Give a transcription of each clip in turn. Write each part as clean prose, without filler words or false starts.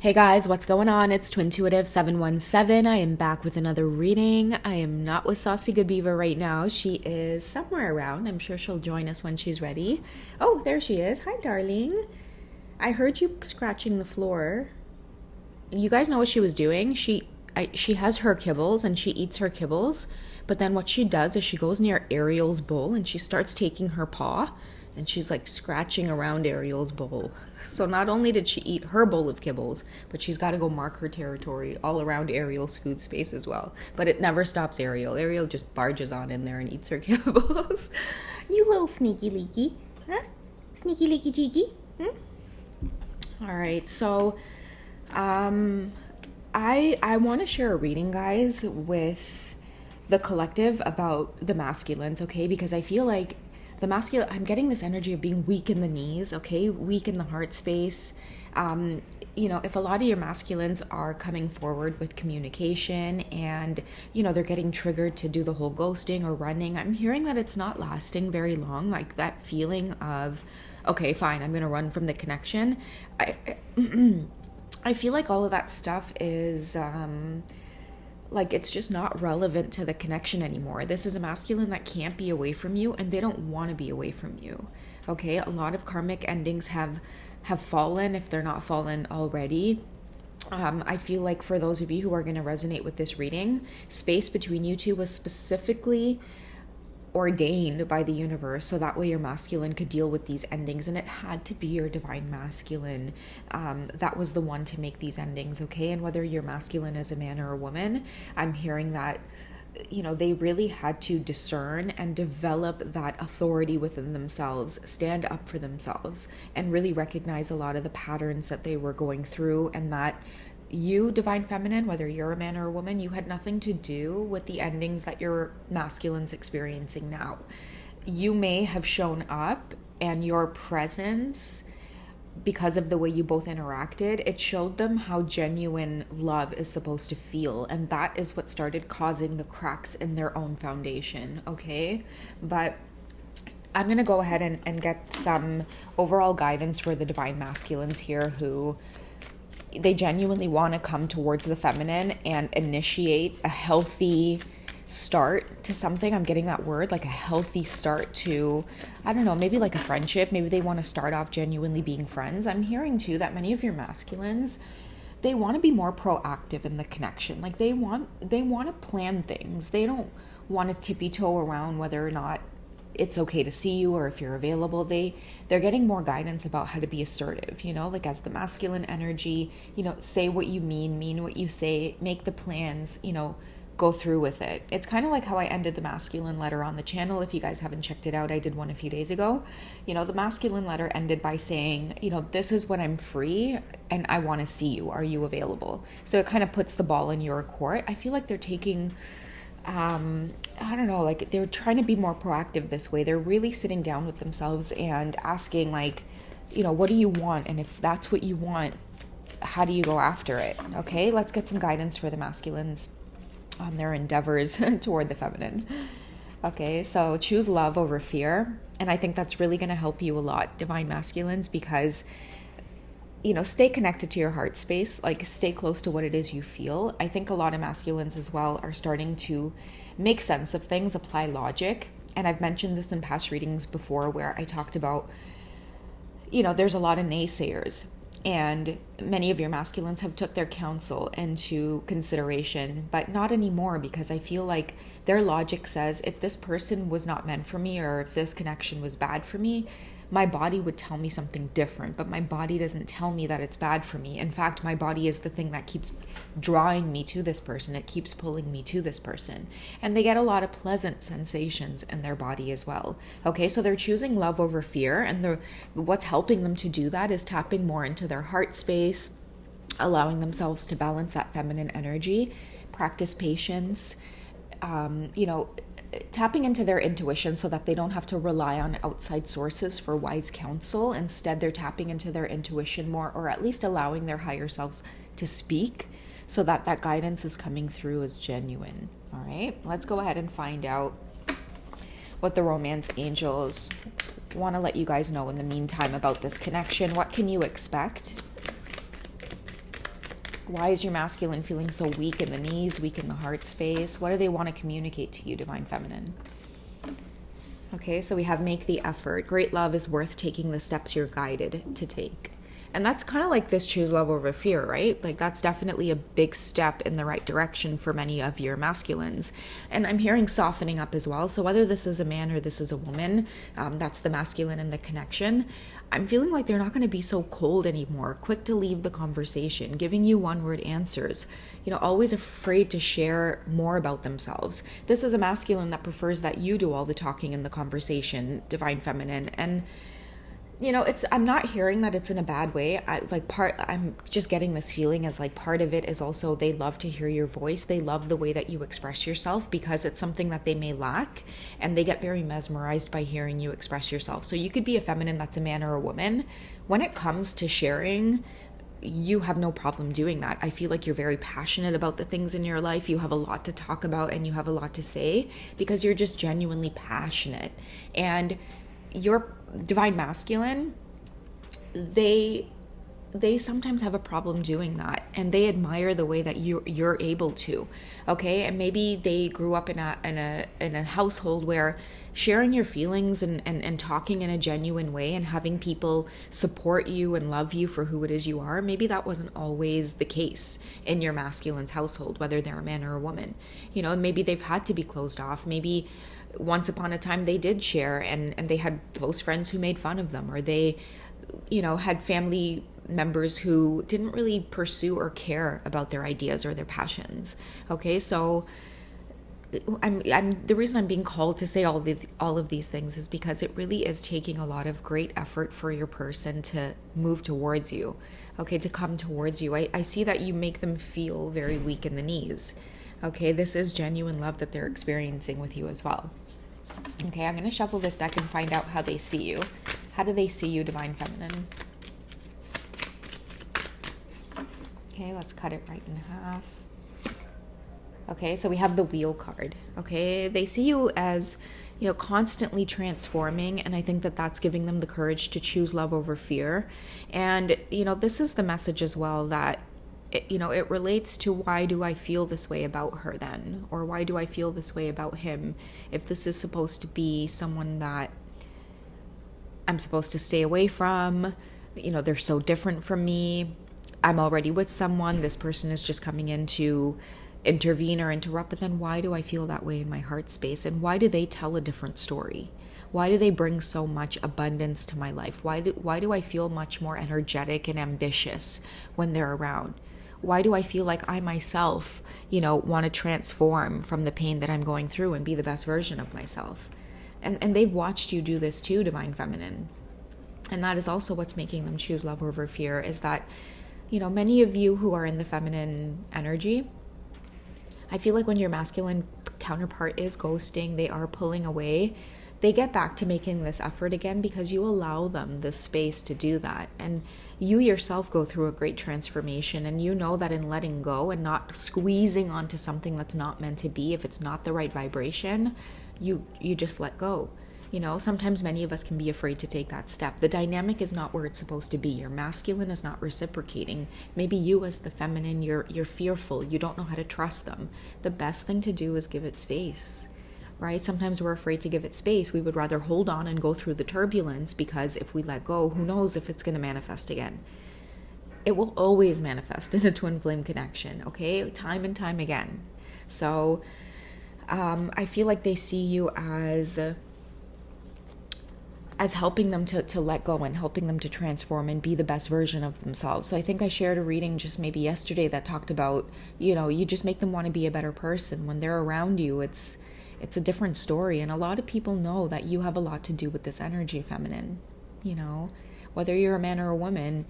Hey guys, what's going on? It's Twintuitive 717. I am back with another reading. I am not with Saucy Good Beaver right now. She is somewhere around. I'm sure she'll join us when she's ready. Oh, there she is. Hi, darling. I heard you scratching the floor. You guys know what she was doing? She has her kibbles and she eats her kibbles, but then what she does is she goes near Ariel's bowl and she starts taking her paw and she's like scratching around Ariel's bowl. So not only did she eat her bowl of kibbles, but she's got to go mark her territory all around Ariel's food space as well. But it never stops Ariel. Ariel just barges on in there and eats her kibbles. You little sneaky leaky. Huh? Sneaky leaky cheeky? All right, so I want to share a reading, guys, with the collective about the masculines, okay? Because I feel like the masculine, I'm getting this energy of being weak in the knees, okay? Weak in the heart space. If a lot of your masculines are coming forward with communication and, they're getting triggered to do the whole ghosting or running, I'm hearing that it's not lasting very long. Like that feeling of, okay, fine, I'm going to run from the connection. I feel like all of that stuff is like it's just not relevant to the connection anymore. This is a masculine that can't be away from you and they don't want to be away from you. Okay? A lot of karmic endings have fallen if they're not fallen already. I feel like for those of you who are going to resonate with this reading, space between you two was specifically ordained by the universe so that way your masculine could deal with these endings, and it had to be your divine masculine that was the one to make these endings, okay? And whether your masculine is a man or a woman, I'm hearing that they really had to discern and develop that authority within themselves, stand up for themselves, and really recognize a lot of the patterns that they were going through, and that you, divine feminine, whether you're a man or a woman, you had nothing to do with the endings that your masculine's experiencing now. You may have shown up, and your presence, because of the way you both interacted, it showed them how genuine love is supposed to feel, and that is what started causing the cracks in their own foundation, okay? But I'm going to go ahead and get some overall guidance for the divine masculines here who they genuinely want to come towards the feminine and initiate a healthy start to something. I'm getting that word, like a healthy start to, I don't know, maybe like a friendship. Maybe they want to start off genuinely being friends. I'm hearing too that many of your masculines, they want to be more proactive in the connection. Like they want to plan things. They don't want to tippy toe around whether or not it's okay to see you or if you're available. They're getting more guidance about how to be assertive, like as the masculine energy, say what you mean what you say, make the plans, go through with it. It's kind of like how I ended the masculine letter on the channel. If you guys haven't checked it out, I did one a few days ago. The masculine letter ended by saying, this is when I'm free and I want to see you. Are you available? So it kind of puts the ball in your court. I feel like they're taking I don't know, like they're trying to be more proactive this way. They're really sitting down with themselves and asking like, what do you want? And if that's what you want, how do you go after it? Okay, let's get some guidance for the masculines on their endeavors toward the feminine. Okay, so choose love over fear. And I think that's really going to help you a lot, divine masculines, because stay connected to your heart space, like stay close to what it is you feel. I think a lot of masculines as well are starting to make sense of things, apply logic. And I've mentioned this in past readings before where I talked about, there's a lot of naysayers, and many of your masculines have took their counsel into consideration, but not anymore, because I feel like their logic says if this person was not meant for me or if this connection was bad for me, my body would tell me something different, but my body doesn't tell me that it's bad for me. In fact, my body is the thing that keeps drawing me to this person. It keeps pulling me to this person. And they get a lot of pleasant sensations in their body as well. Okay, so they're choosing love over fear, and what's helping them to do that is tapping more into their heart space, allowing themselves to balance that feminine energy, practice patience, tapping into their intuition so that they don't have to rely on outside sources for wise counsel. Instead, they're tapping into their intuition more, or at least allowing their higher selves to speak so that that guidance is coming through as genuine. All right, let's go ahead and find out what the romance angels want to let you guys know in the meantime about this connection. What can you expect? Why is your masculine feeling so weak in the knees, weak in the heart space? What do they want to communicate to you, Divine Feminine? Okay, so we have make the effort. Great love is worth taking the steps you're guided to take. And that's kind of like this choose love over fear, right? Like that's definitely a big step in the right direction for many of your masculines. And I'm hearing softening up as well. So whether this is a man or this is a woman, that's the masculine and the connection. I'm feeling like they're not going to be so cold anymore, quick to leave the conversation, giving you one-word answers, always afraid to share more about themselves. This is a masculine that prefers that you do all the talking in the conversation, Divine Feminine. And I'm not hearing that it's in a bad way. I'm just getting this feeling as like part of it is also they love to hear your voice. They love the way that you express yourself because it's something that they may lack, and they get very mesmerized by hearing you express yourself. So you could be a feminine that's a man or a woman. When it comes to sharing, you have no problem doing that. I feel like you're very passionate about the things in your life. You have a lot to talk about and you have a lot to say because you're just genuinely passionate. And your Divine Masculine, they sometimes have a problem doing that, and they admire the way that you're able to. Okay, and maybe they grew up in a household where sharing your feelings and talking in a genuine way and having people support you and love you for who it is you are, maybe that wasn't always the case in your masculine's household, whether they're a man or a woman. Maybe they've had to be closed off. Maybe once upon a time they did share and they had close friends who made fun of them, or they had family members who didn't really pursue or care about their ideas or their passions. Okay, so I'm the reason I'm being called to say all of these things is because it really is taking a lot of great effort for your person to move towards you, okay, to come towards you. I see that you make them feel very weak in the knees. Okay, this is genuine love that they're experiencing with you as well. Okay, I'm going to shuffle this deck and find out how they see you. How do they see you, Divine Feminine? Okay, let's cut it right in half. Okay, so we have the Wheel card. Okay, they see you as, constantly transforming, and I think that that's giving them the courage to choose love over fear. And, this is the message as well that it relates to why do I feel this way about her then? Or why do I feel this way about him? If this is supposed to be someone that I'm supposed to stay away from, they're so different from me. I'm already with someone. This person is just coming in to intervene or interrupt. But then why do I feel that way in my heart space? And why do they tell a different story? Why do they bring so much abundance to my life? Why do I feel much more energetic and ambitious when they're around? Why do I feel like I myself, want to transform from the pain that I'm going through and be the best version of myself? And they've watched you do this too, Divine Feminine. And that is also what's making them choose love over fear, is that, many of you who are in the feminine energy, I feel like when your masculine counterpart is ghosting, they are pulling away, they get back to making this effort again because you allow them the space to do that. And you yourself go through a great transformation, and you know that in letting go and not squeezing onto something that's not meant to be, if it's not the right vibration, you just let go. Sometimes many of us can be afraid to take that step. The dynamic is not where it's supposed to be. Your masculine is not reciprocating. Maybe you as the feminine, you're fearful. You don't know how to trust them. The best thing to do is give it space. Right? Sometimes we're afraid to give it space. We would rather hold on and go through the turbulence, because if we let go, who knows if it's going to manifest again. It will always manifest in a twin flame connection, okay? Time and time again. So I feel like they see you as helping them to let go and helping them to transform and be the best version of themselves. So I think I shared a reading just maybe yesterday that talked about, you just make them want to be a better person. When they're around you, it's a different story. And a lot of people know that you have a lot to do with this energy, feminine. Whether you're a man or a woman,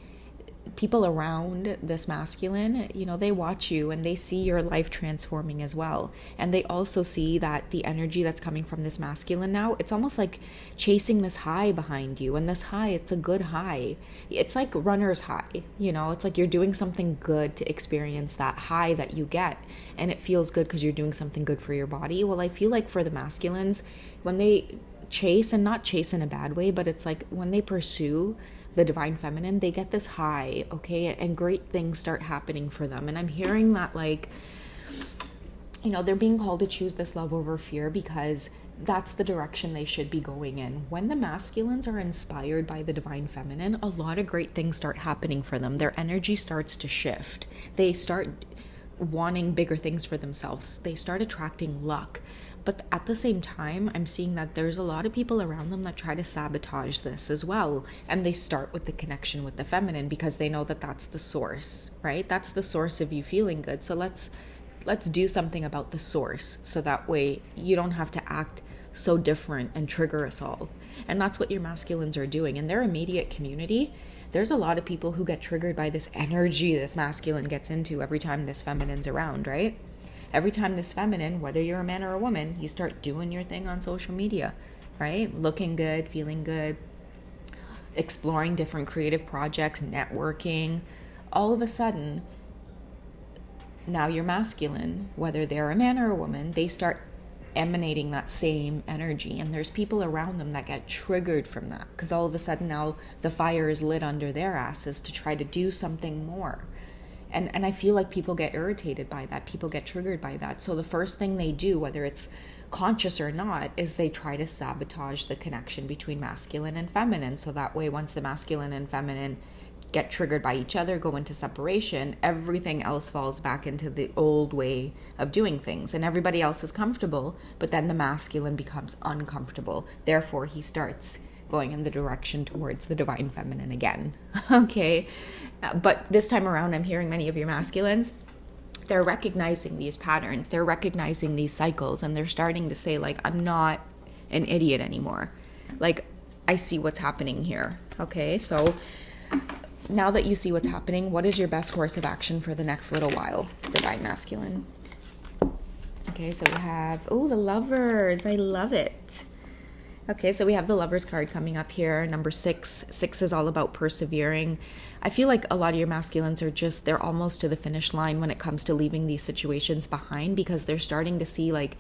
people around this masculine, they watch you and they see your life transforming as well. And they also see that the energy that's coming from this masculine now, it's almost like chasing this high behind you. And this high, it's a good high. It's like runner's high, it's like you're doing something good to experience that high that you get. And it feels good because you're doing something good for your body. Well, I feel like for the masculines, when they chase, and not chase in a bad way, but it's like when they pursue the divine feminine, they get this high, okay? And great things start happening for them. And I'm hearing that, like, you know, they're being called to choose this love over fear because that's the direction they should be going in. When the masculines are inspired by the divine feminine, a lot of great things start happening for them. Their energy starts to shift. They start wanting bigger things for themselves. They start attracting luck. But at the same time, I'm seeing that there's a lot of people around them that try to sabotage this as well. And they start with the connection with the feminine because they know that that's the source, right? That's the source of you feeling good. So let's do something about the source, so that way you don't have to act so different and trigger us all. And that's what your masculines are doing. In their immediate community, there's a lot of people who get triggered by this energy this masculine gets into every time this feminine's around, right? Every time this feminine, whether you're a man or a woman, you start doing your thing on social media, right? Looking good, feeling good, exploring different creative projects, networking. All of a sudden, now your masculine, whether they're a man or a woman, they start emanating that same energy. And there's people around them that get triggered from that because all of a sudden now the fire is lit under their asses to try to do something more. And I feel like people get irritated by that. People get triggered by that. So the first thing they do, whether it's conscious or not, is they try to sabotage the connection between masculine and feminine. So that way, once the masculine and feminine get triggered by each other, go into separation, everything else falls back into the old way of doing things. And everybody else is comfortable, but then the masculine becomes uncomfortable. Therefore, he starts going in the direction towards the divine feminine again. Okay? But this time around, I'm hearing many of your masculines, they're recognizing these patterns, they're recognizing these cycles, and they're starting to say, like, I'm not an idiot anymore. Like, I see what's happening here. Okay? So now that you see what's happening, what is your best course of action for the next little while, divine masculine? Okay, so we have, the Lovers. I love it. Okay, so we have the Lovers card coming up here. Number 6. 6 is all about persevering. I feel like a lot of your masculines are they're almost to the finish line when it comes to leaving these situations behind, because they're starting to see, like,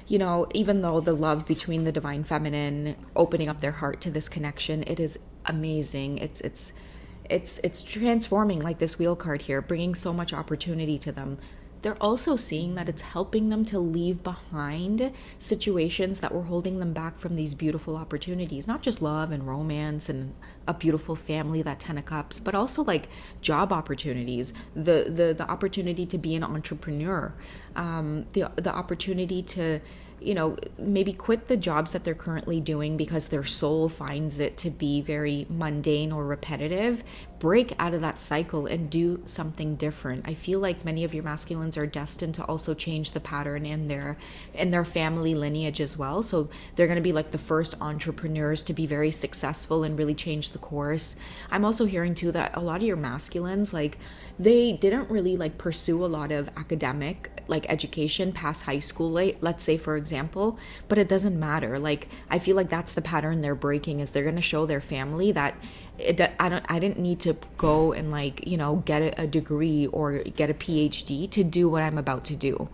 you know, even though the love between the divine feminine, opening up their heart to this connection, it is amazing. It's transforming, like this Wheel card here, bringing so much opportunity to them. They're also seeing that it's helping them to leave behind situations that were holding them back from these beautiful opportunities, not just love and romance and a beautiful family, that 10 of Cups, but also like job opportunities, the opportunity to be an entrepreneur, the opportunity to, you know, maybe quit the jobs that they're currently doing because their soul finds it to be very mundane or repetitive. Break out of that cycle and do something different. I feel like many of your masculines are destined to also change the pattern in their family lineage as well. So they're going to be like the first entrepreneurs to be very successful and really change the course. I'm also hearing too that a lot of your masculines, like, they didn't really like pursue a lot of academic like education past high school, let's say, for example, but it doesn't matter. Like, I feel like that's the pattern they're breaking, is they're going to show their family that I didn't need to go and, like, you know, get a degree or get a PhD to do what I'm about to do.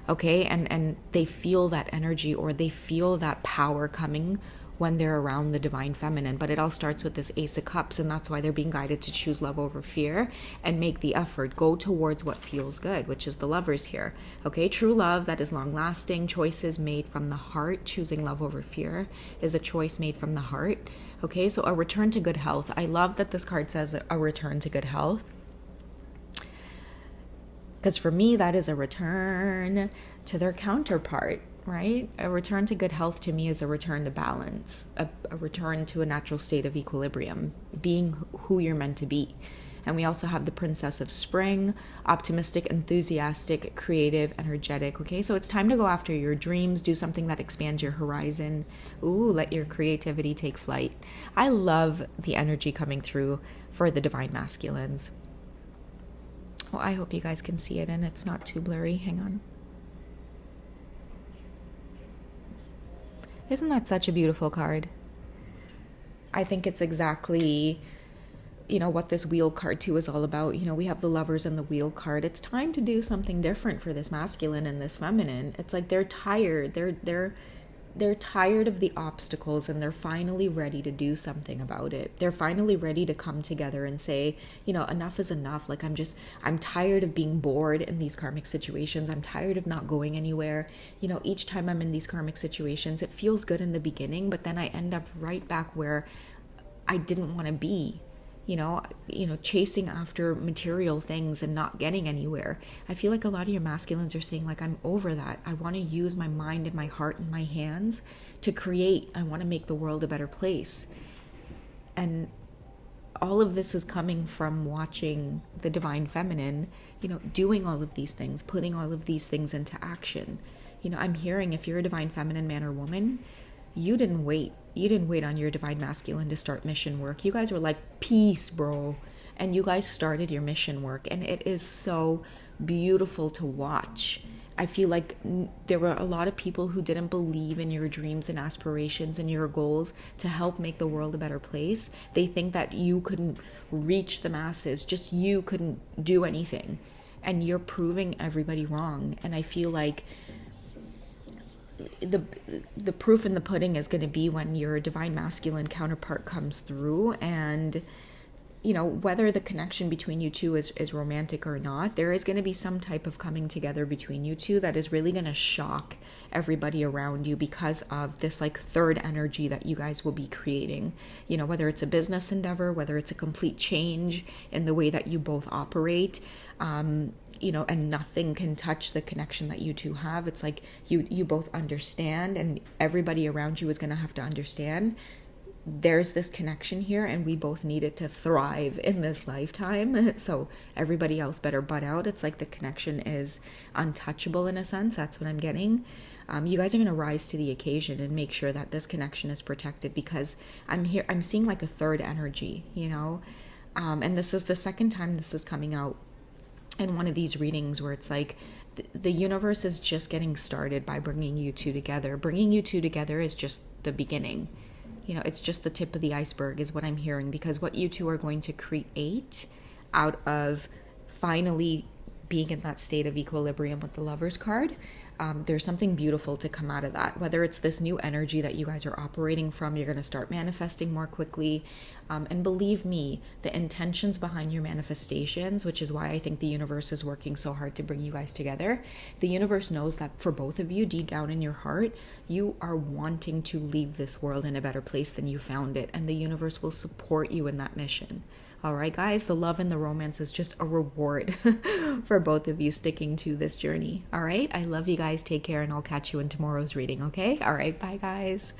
Okay? And they feel that energy, or they feel that power coming when they're around the divine feminine. But it all starts with this Ace of Cups, and that's why they're being guided to choose love over fear and make the effort. Go towards what feels good, which is the Lovers here. Okay, true love that is long lasting, choices made from the heart. Choosing love over fear is a choice made from the heart. Okay, so a return to good health. I love that this card says a return to good health, because for me, that is a return to their counterpart, right? A return to good health to me is a return to balance, a return to a natural state of equilibrium, being who you're meant to be. And we also have the Princess of Spring, optimistic, enthusiastic, creative, energetic. Okay, so it's time to go after your dreams, do something that expands your horizon. Ooh, let your creativity take flight. I love the energy coming through for the divine masculines. Well, I hope you guys can see it and it's not too blurry. Hang on. Isn't that such a beautiful card? I think it's exactly, you know, what this Wheel card too is all about. You know, we have the Lovers and the Wheel card. It's time to do something different for this masculine and this feminine. It's like they're tired. they're tired of the obstacles and they're finally ready to do something about it. They're finally ready to come together and say, you know, enough is enough. Like, I'm tired of being bored in these karmic situations. I'm tired of not going anywhere. You know, each time I'm in these karmic situations, it feels good in the beginning, but then I end up right back where I didn't want to be. Chasing after material things and not getting anywhere. I feel like a lot of your masculines are saying, like, I'm over that. I want to use my mind and my heart and my hands to create. I want to make the world a better place. And all of this is coming from watching the divine feminine, doing all of these things, putting all of these things into action. I'm hearing, if you're a divine feminine man or woman, you didn't wait. You didn't wait on your divine masculine to start mission work. You guys were like, peace, bro. And you guys started your mission work. And it is so beautiful to watch. I feel like there were a lot of people who didn't believe in your dreams and aspirations and your goals to help make the world a better place. They think that you couldn't reach the masses, just you couldn't do anything. And you're proving everybody wrong. And I feel like the proof in the pudding is going to be when your divine masculine counterpart comes through, and whether the connection between you two is romantic or not, there is going to be some type of coming together between you two that is really going to shock everybody around you because of this like third energy that you guys will be creating. Whether it's a business endeavor, whether it's a complete change in the way that you both operate, and nothing can touch the connection that you two have. It's like you both understand, and everybody around you is going to have to understand there's this connection here, and we both need it to thrive in this lifetime. So everybody else better butt out. It's like the connection is untouchable in a sense. That's what I'm getting. You guys are going to rise to the occasion and make sure that this connection is protected, because I'm seeing like a third energy, and this is the second time this is coming out in one of these readings, where it's like the universe is just getting started by bringing you two together. Bringing you two together is just the beginning. It's just the tip of the iceberg is what I'm hearing, because what you two are going to create out of finally being in that state of equilibrium with the Lover's card, there's something beautiful to come out of that. Whether it's this new energy that you guys are operating from, you're going to start manifesting more quickly. And believe me, the intentions behind your manifestations, which is why I think the universe is working so hard to bring you guys together. The universe knows that for both of you, deep down in your heart, you are wanting to leave this world in a better place than you found it. And the universe will support you in that mission. All right, guys, the love and the romance is just a reward for both of you sticking to this journey. All right, I love you guys. Take care, and I'll catch you in tomorrow's reading, okay? All right, bye, guys.